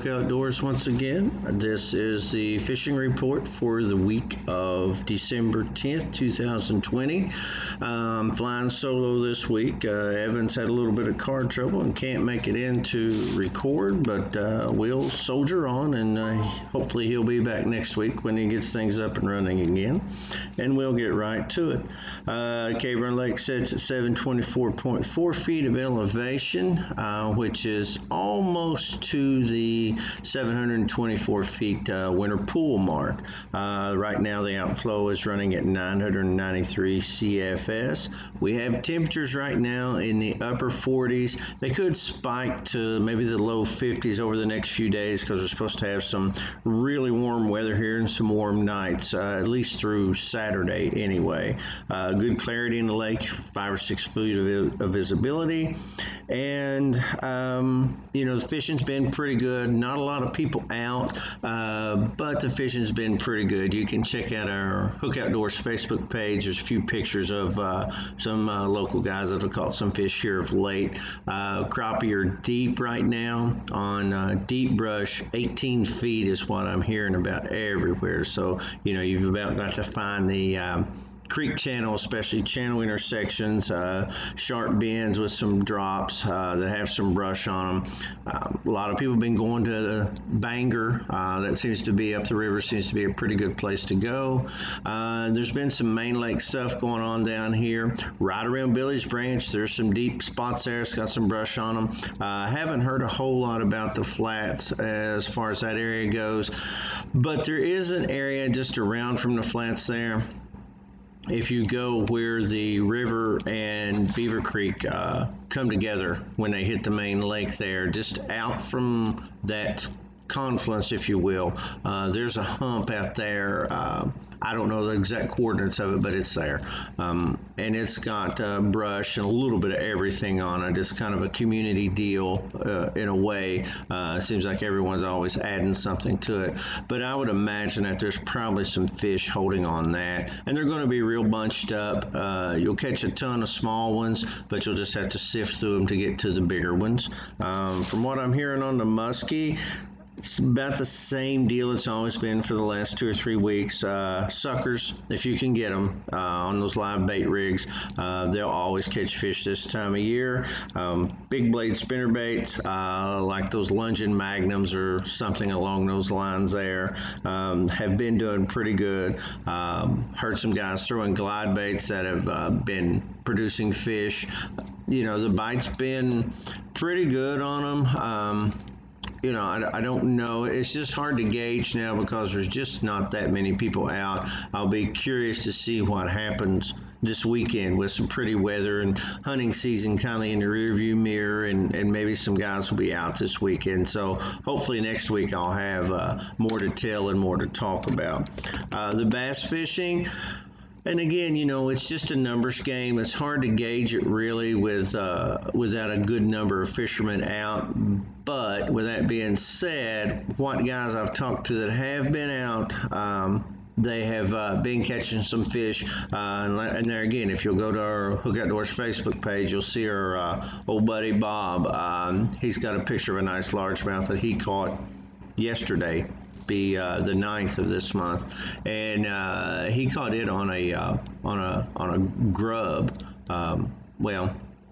Hook Outdoors once again. This is the fishing report for the week of December 10th, 2020. Flying solo this week. Evans had a little bit of car trouble and can't make it in to record, but we'll soldier on, and hopefully he'll be back next week when he gets things up and running again, and we'll get right to it. Cave Run Lake sits at 724.4 feet of elevation, which is almost to the 724 feet winter pool mark. Right now the outflow is running at 993 CFS. We have temperatures right now in the upper 40s. They could spike to maybe the low 50s over the next few days because we're supposed to have some really warm weather here and some warm nights, at least through Saturday anyway. Good clarity in the lake, 5 or 6 feet of visibility. And the fishing's been pretty good. Not a lot of people out, but the fishing's been pretty good. You can check out our Hook Outdoors Facebook page. There's a few pictures of some local guys that have caught some fish here of late. Crappie are deep right now on deep brush. 18 feet is what I'm hearing about everywhere. So, you've about got to find the creek channel, especially channel intersections, sharp bends with some drops that have some brush on them. A lot of people have been going to the Bangor. That seems to be up the river, seems to be a pretty good place to go. There's been some main lake stuff going on down here. Right around Billy's Branch, there's some deep spots there. It's got some brush on them. I haven't heard a whole lot about the flats as far as that area goes, but there is an area just around from the flats there. If you go where the river and Beaver Creek come together when they hit the main lake there, just out from that confluence, if you will, there's a hump out there. I don't know the exact coordinates of it, but it's there. And it's got brush and a little bit of everything on it. It's kind of a community deal in a way. It seems like everyone's always adding something to it. But I would imagine that there's probably some fish holding on that. And they're going to be real bunched up. You'll catch a ton of small ones, but you'll just have to sift through them to get to the bigger ones. From what I'm hearing on the muskie, it's about the same deal it's always been for the last 2 or 3 weeks. Suckers, if you can get them on those live bait rigs, they'll always catch fish this time of year. Big blade spinner baits, like those lunging magnums or something along those lines there, have been doing pretty good. Heard some guys throwing glide baits that have been producing fish. The bite's been pretty good on them. I don't know. It's just hard to gauge now because there's just not that many people out. I'll be curious to see what happens this weekend with some pretty weather and hunting season kind of in the rearview mirror, and maybe some guys will be out this weekend. So hopefully next week I'll have more to tell and more to talk about. The bass fishing, and again, it's just a numbers game. It's hard to gauge it really without a good number of fishermen out. But with that being said, what guys I've talked to that have been out, they have been catching some fish. And there again, if you'll go to our Hook Outdoors Facebook page, you'll see our old buddy Bob. He's got a picture of a nice largemouth that he caught yesterday, be the 9th of this month, and he caught it on a grub,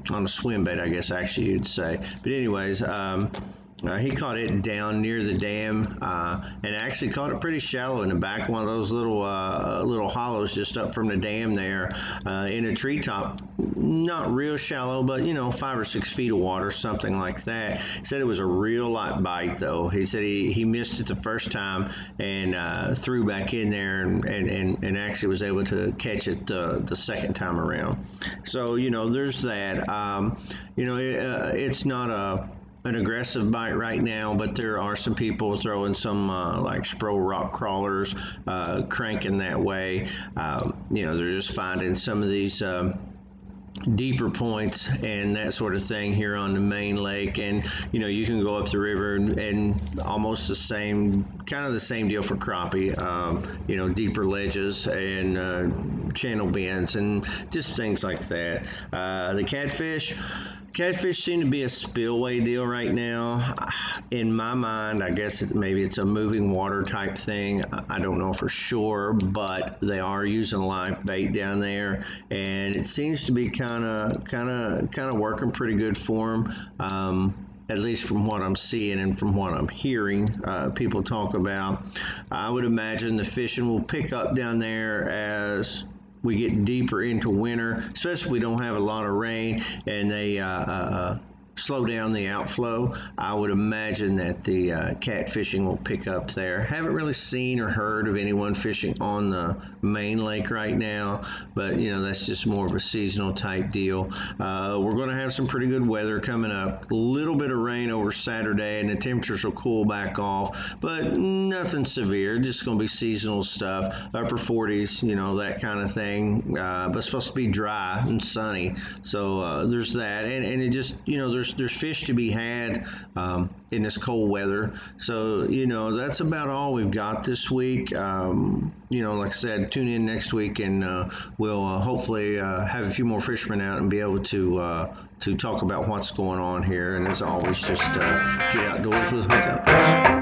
on a swim bait, I guess actually you'd say. But anyways, he caught it down near the dam, and actually caught it pretty shallow in the back, one of those little hollows just up from the dam there, in a treetop. Not real shallow, but 5 or 6 feet of water, something like that. He said it was a real light bite though. He said he missed it the first time and threw back in there and actually was able to catch it the second time around. So there's that. It's not an aggressive bite right now, but there are some people throwing some like Spro rock crawlers, cranking that way. They're just finding some of these deeper points and that sort of thing here on the main lake, and you can go up the river and almost the same deal for crappie, deeper ledges and channel bends and just things like that. The catfish, Catfish seem to be a spillway deal right now. In my mind, I guess maybe it's a moving water type thing. I don't know for sure, but they are using live bait down there, and it seems to be kind of working pretty good for them. At least from what I'm seeing and from what I'm hearing people talk about. I would imagine the fishing will pick up down there as we get deeper into winter, especially if we don't have a lot of rain and they slow down the outflow. I would imagine that the catfishing will pick up there. Haven't really seen or heard of anyone fishing on the main lake right now, but that's just more of a seasonal type deal. We're going to have some pretty good weather coming up. A little bit of rain over Saturday and the temperatures will cool back off, but nothing severe. Just going to be seasonal stuff. Upper 40s, that kind of thing. But it's supposed to be dry and sunny, so there's that. And it just, there's fish to be had in this cold weather. So, that's about all we've got this week. Like I said, tune in next week and we'll hopefully have a few more fishermen out and be able to talk about what's going on here. And as always, just get outdoors with hookups.